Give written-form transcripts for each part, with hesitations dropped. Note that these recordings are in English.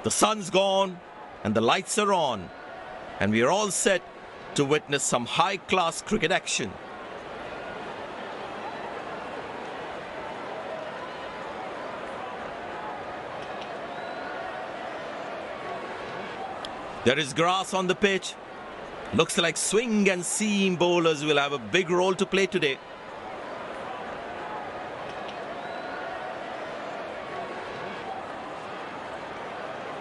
The sun's gone and the lights are on, and we are all set to witness some high-class cricket action. There is grass on the pitch. Looks like swing and seam bowlers will have a big role to play today.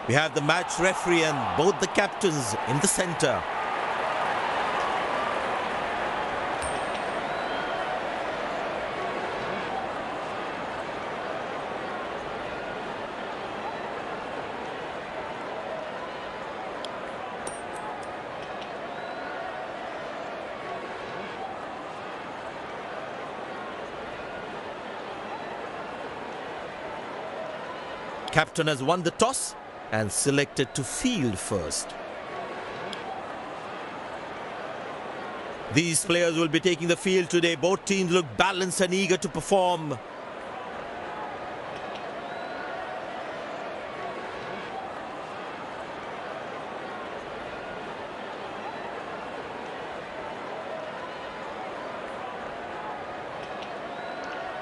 We have the match referee and both the captains in the centre. Captain has won the toss and selected to field first. These players will be taking the field today. Both teams look balanced and eager to perform.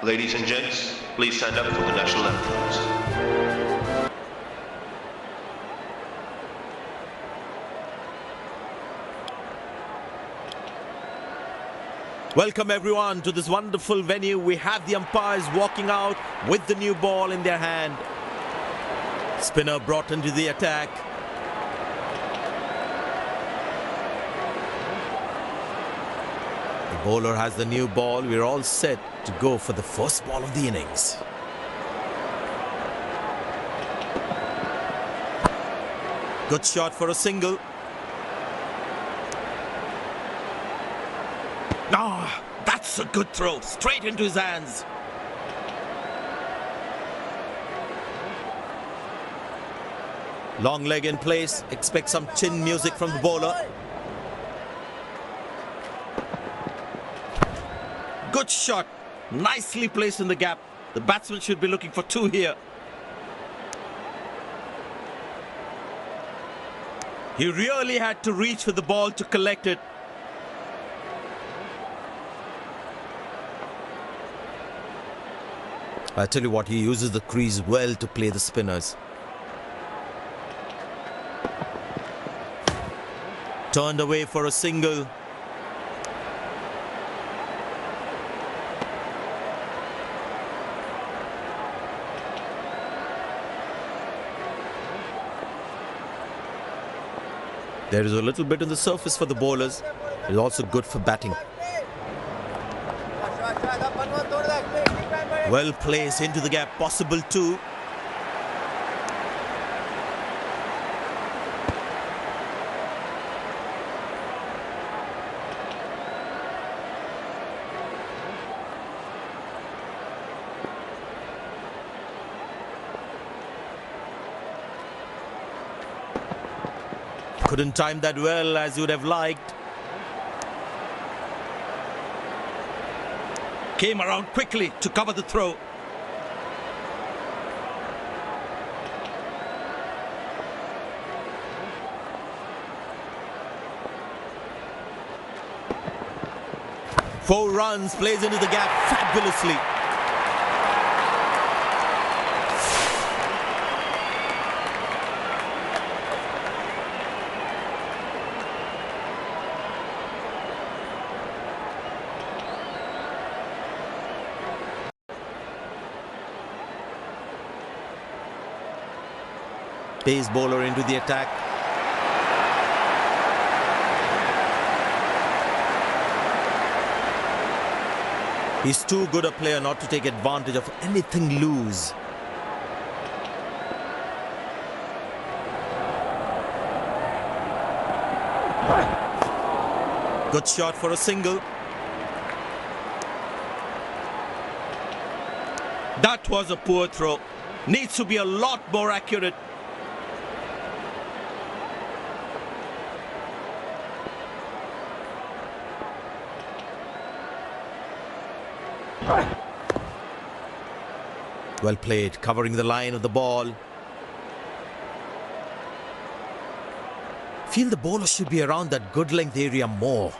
Ladies and gents, please stand up for the national anthems. Welcome everyone to this wonderful venue. We have the umpires walking out with the new ball in their hand. Spinner brought into the attack. The bowler has the new ball. We're all set to go for the first ball of the innings. Good shot for a single. Ah, that's a good throw, straight into his hands. Long leg in place, expect some chin music from the bowler. Good shot, nicely placed in the gap. The batsman should be looking for two here. He really had to reach for the ball to collect it. I tell you what, he uses the crease well to play the spinners. Turned away for a single. There is a little bit on the surface for the bowlers. It's also good for batting. Well placed into the gap, possible two. Couldn't time that well as you would have liked. Came around quickly to cover the throw. Four runs, plays into the gap fabulously. Pace bowler into the attack. He's too good a player not to take advantage of anything loose. Good shot for a single. That was a poor throw. Needs to be a lot more accurate. Well played, covering the line of the ball. feel the bowler should be around that good length area more.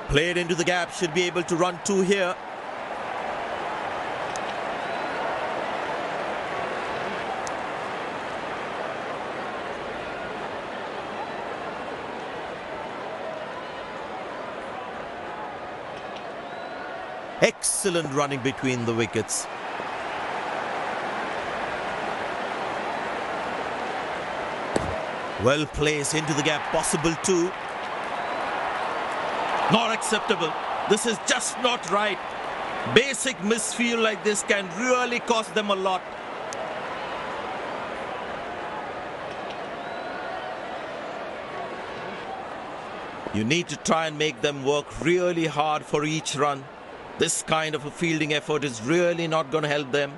Played into the gap, should be able to run 2 here. Excellent running between the wickets. Well placed into the gap, possible 2. Not acceptable. This is just not right. Basic misfield like this can really cost them a lot. You need to try and make them work really hard for each run. This kind of a fielding effort is really not going to help them.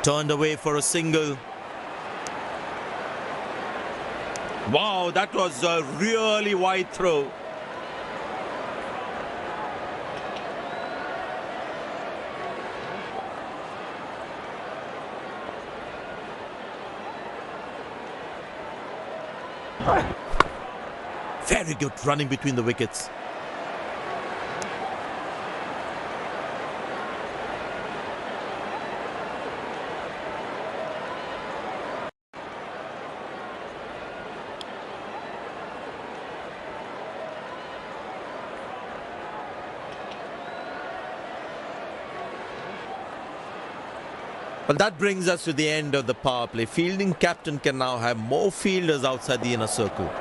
Turned away for a single. Wow, that was a really wide throw. Very good running between the wickets. Well, that brings us to the end of the power play. Fielding captain can now have more fielders outside the inner circle.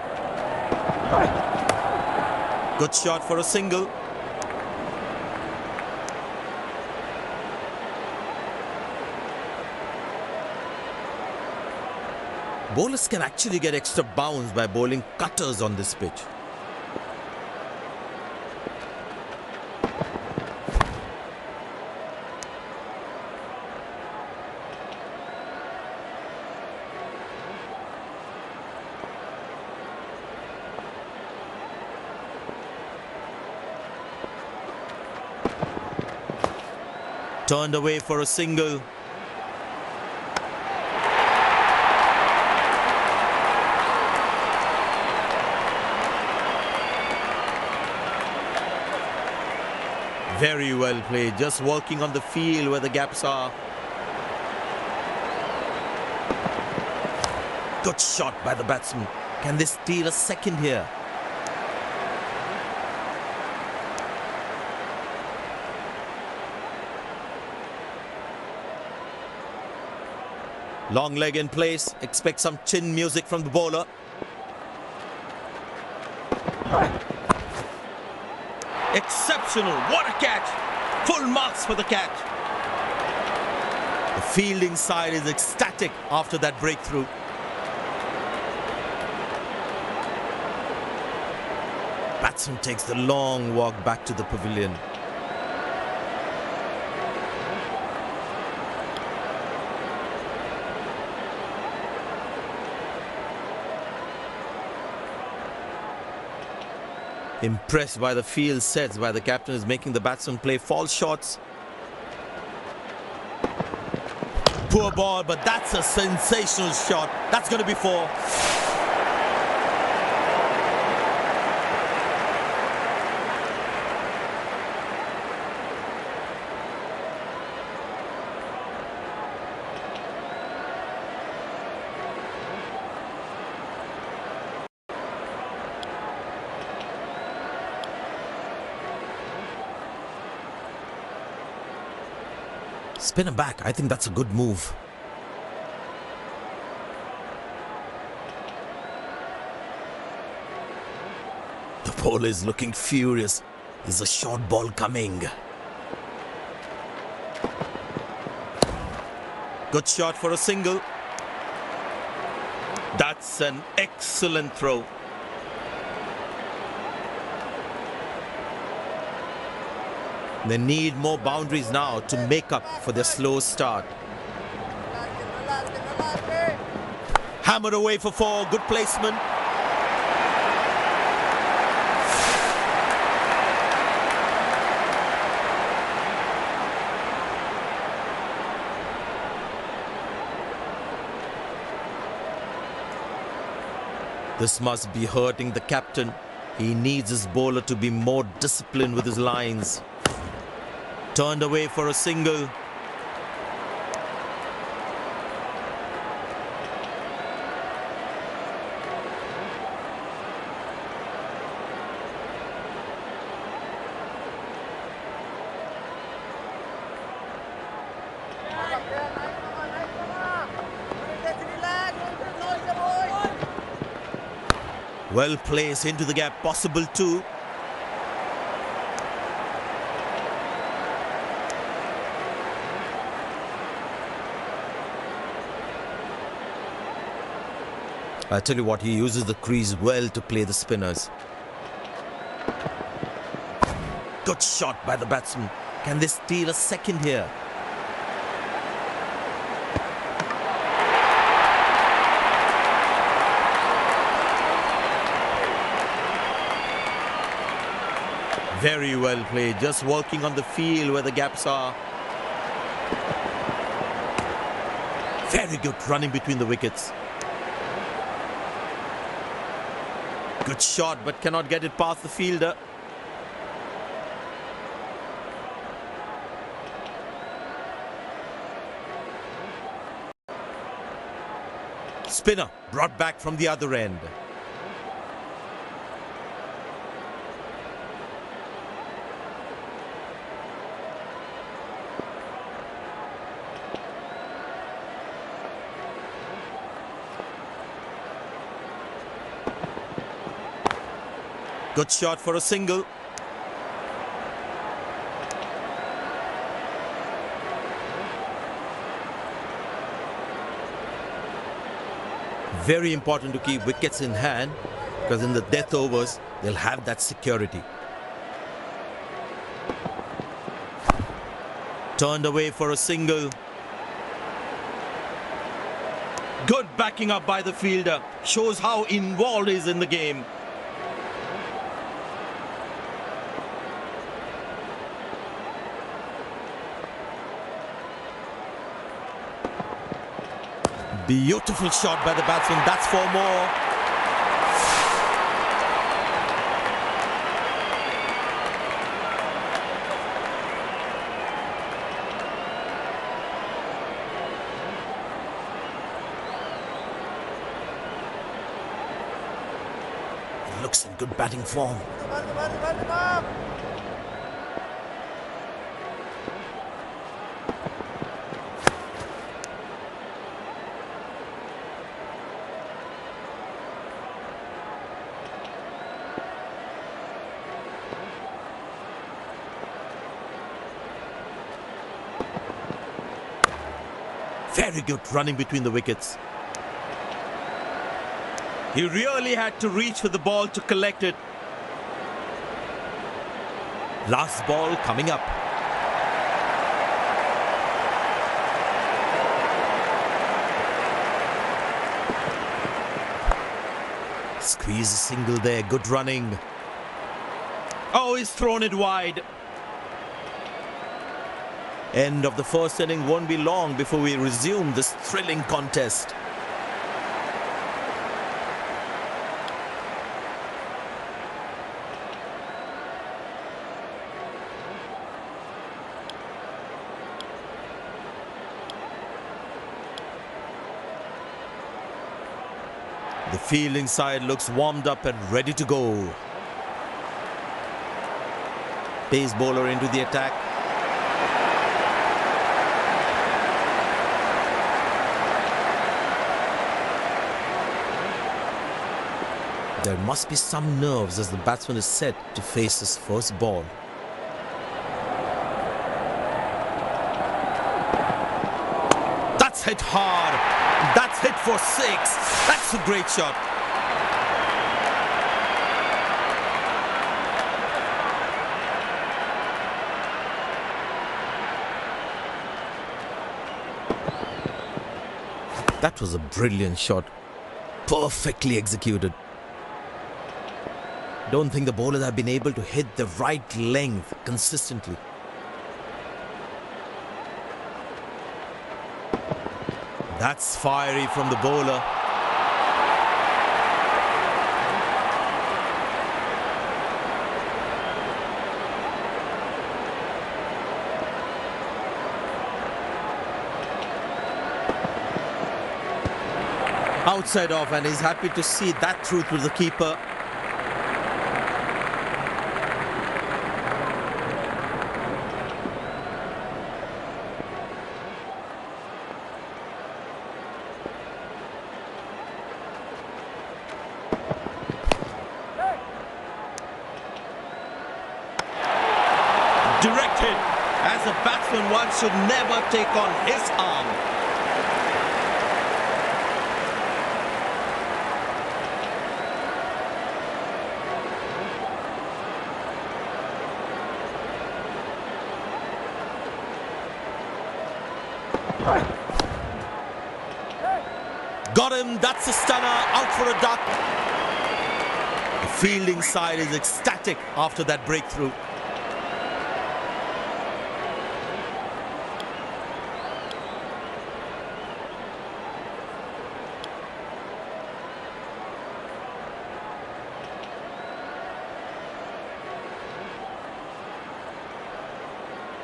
Good shot for a single. Bowlers can actually get extra bounce by bowling cutters on this pitch. Turned away for a single. Very well played, just working on the field where the gaps are. Good shot by the batsman. Can they steal a second here? Long leg in place. Expect some chin music from the bowler. Exceptional. What a catch. Full marks for the catch. The fielding side is ecstatic after that breakthrough. Batsman takes the long walk back to the pavilion. Impressed by the field sets by the captain is making the batsman play false shots. Poor ball, but that's a sensational shot. That's going to be 4. Spin him back. I think that's a good move. The bowler is looking furious. There's a short ball coming. Good shot for a single. That's an excellent throw. They need more boundaries now to make up for their slow start. Hammered away for 4. Good placement. This must be hurting the captain. He needs his bowler to be more disciplined with his lines. Turned away for a single. Well placed into the gap, possible too. I tell you what, he uses the crease well to play the spinners. Good shot by the batsman. Can they steal a second here? Very well played, just working on the field where the gaps are. Very good running between the wickets. Good shot, but cannot get it past the fielder. Spinner brought back from the other end. Good shot for a single. Very important to keep wickets in hand, because in the death overs, they'll have that security. Turned away for a single. Good backing up by the fielder. Shows how involved he is in the game. Beautiful shot by the batsman. That's for more. He looks in good batting form. Very good running between the wickets. He really had to reach for the ball to collect it. Last ball coming up. Squeeze a single there. Good running. Oh, he's thrown it wide. End of the first inning won't be long before we resume this thrilling contest. The fielding side looks warmed up and ready to go. Pace bowler into the attack. There must be some nerves as the batsman is set to face his first ball. That's hit hard. That's hit for 6. That's a great shot. That was a brilliant shot. Perfectly executed. Don't think the bowlers have been able to hit the right length consistently. That's fiery from the bowler. Outside off, and he's happy to see that through to the keeper. Directed. As a batsman, one should never take on his arm. Got him, that's a stunner, out for a duck. The fielding side is ecstatic after that breakthrough.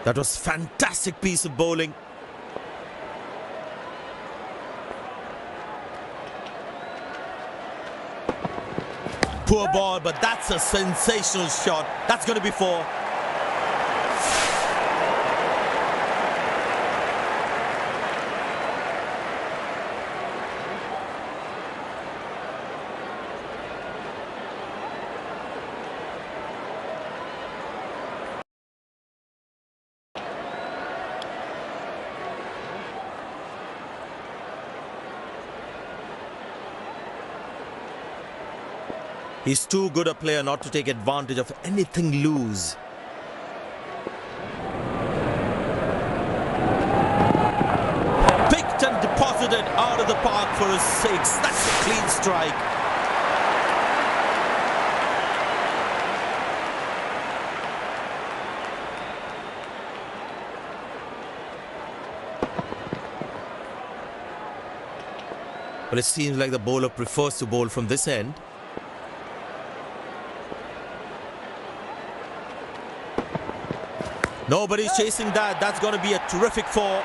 That was fantastic piece of bowling. Poor ball, but that's a sensational shot. That's going to be four. He's too good a player not to take advantage of anything loose. Picked and deposited out of the park for a six. That's a clean strike. But it seems like the bowler prefers to bowl from this end. Nobody's chasing that. That's going to be a terrific four.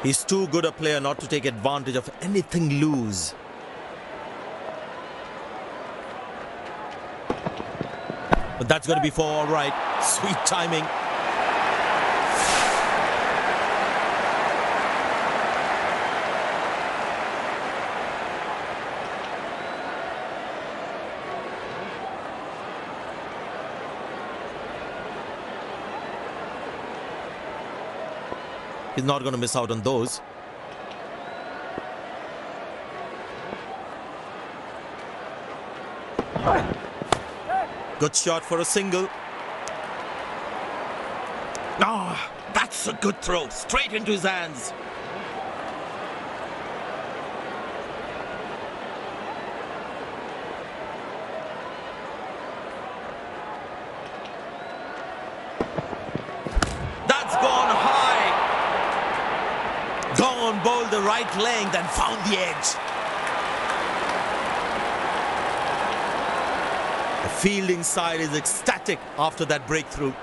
He's too good a player not to take advantage of anything loose. But that's going to be four, all right. Sweet timing. He's not going to miss out on those. Good shot for a single. Ah, that's a good throw. Straight into his hands. That's gone high. Gone, bowled the right length and found the edge. The fielding side is ecstatic after that breakthrough.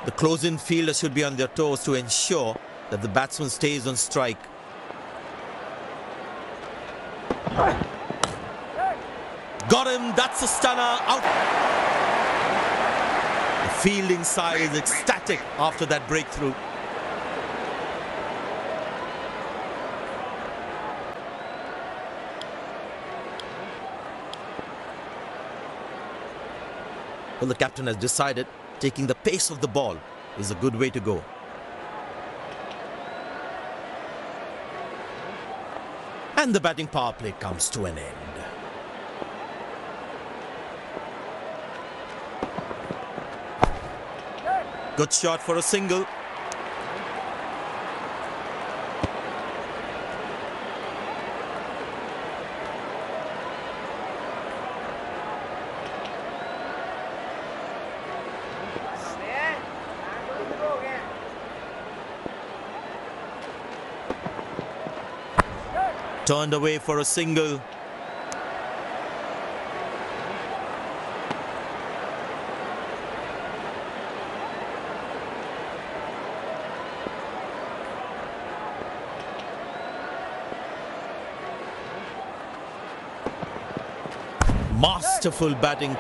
The close-in fielders should be on their toes to ensure that the batsman stays on strike. Got him, that's a stunner, out. The fielding side is ecstatic after that breakthrough. Well, the captain has decided taking the pace of the ball is a good way to go. And the batting power play comes to an end. Good shot for a single. Turned away for a single. Masterful batting.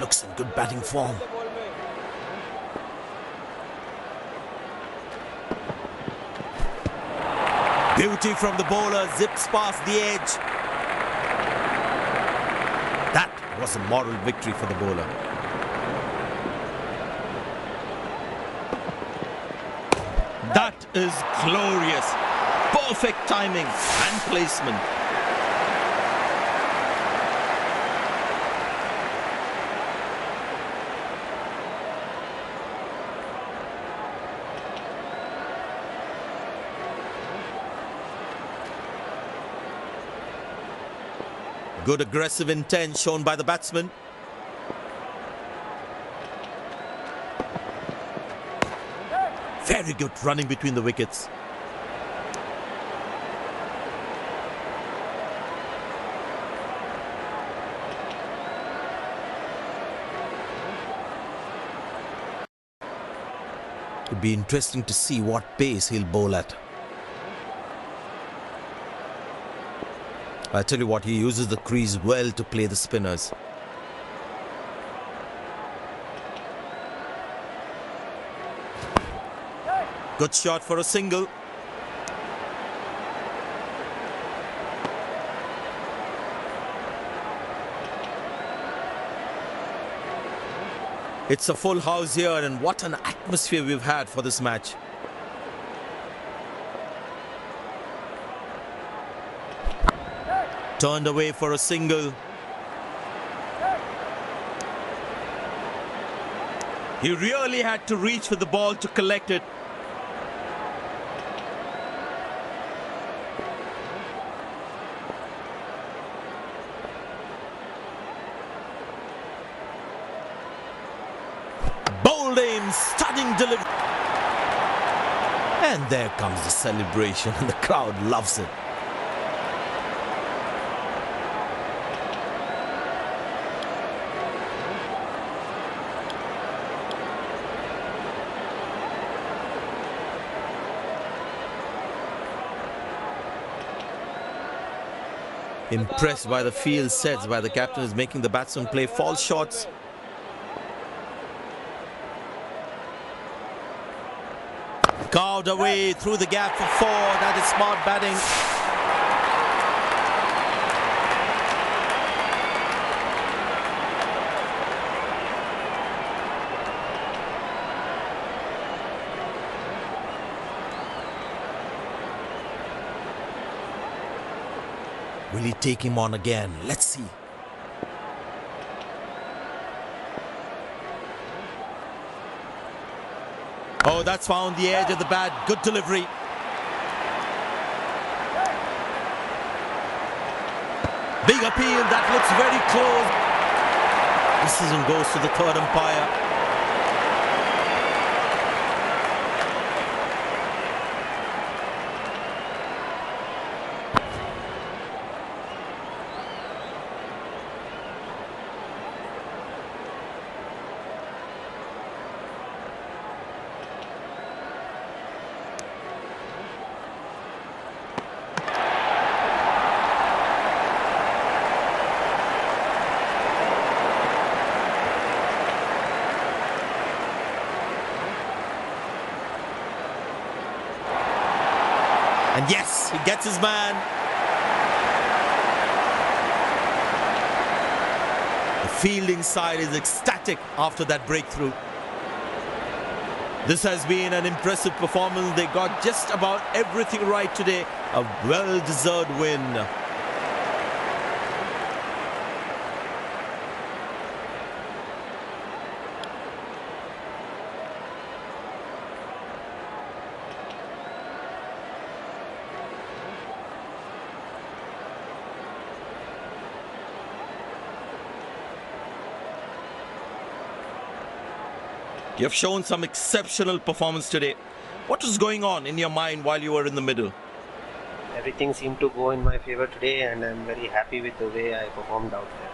Looks in good batting form. Beauty from the bowler, zips past the edge. That was a moral victory for the bowler. That is glorious. Perfect timing and placement. Good aggressive intent shown by the batsman. Very good running between the wickets. It'd be interesting to see what pace he'll bowl at. I tell you what, he uses the crease well to play the spinners. Good shot for a single. It's a full house here, and what an atmosphere we've had for this match. Turned away for a single. He really had to reach for the ball to collect it. Bowled in, stunning delivery. And there comes the celebration, and the crowd loves it. Impressed by the field sets by the captain is making the batsman play false shots. Carved away through the gap for four. That is smart batting. Will he take him on again? Let's see. Oh, that's found the edge of the bat. Good delivery. Big appeal. That looks very close. Decision goes to the third umpire. And yes, he gets his man. The fielding side is ecstatic after that breakthrough. This has been an impressive performance. They got just about everything right today. A well-deserved win. You have shown some exceptional performance today. What was going on in your mind while you were in the middle? Everything seemed to go in my favor today, and I'm very happy with the way I performed out there.